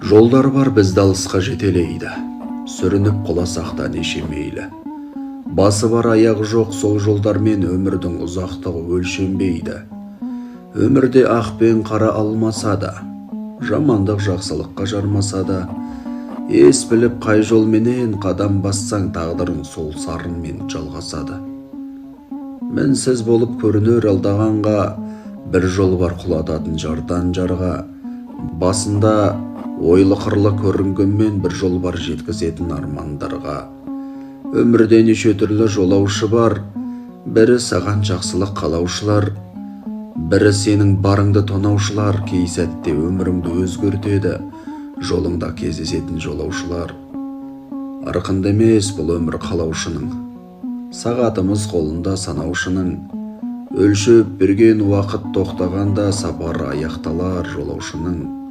Жолдар бар бізді алысқа жетелейді, сүрініп құласақ та неше мейлі. Басы бар аяғы жоқ сол жолдармен өмірдің ұзақтығы өлшенбейді. Өмірде ақ пен қара алмаса да, жамандық жақсылыққа жармаса да, ес біліп қай жолменен қадам бассаң тағдырың сол сарынмен жалғасады. Мінсіз болып көрінер алдағанға, бір жол бар құлататын жардан жарға. Басында ойлы қырлы көрінгенмен бір жол бар жеткізетін армандарға. Өмірде неше түрлі жолаушы бар, бірі саған жақсылық қалаушылар, бірі сенің барыңды тонаушылар. Кей сәтте өміріңді өзгертеді жолыңда кездесетін жолаушылар. Арқынды емес бұл өмір қалаушының, сағатымыз қолында санаушының. Өлшеп берген уақыт тоқтағанда сапары аяқталар жолаушының.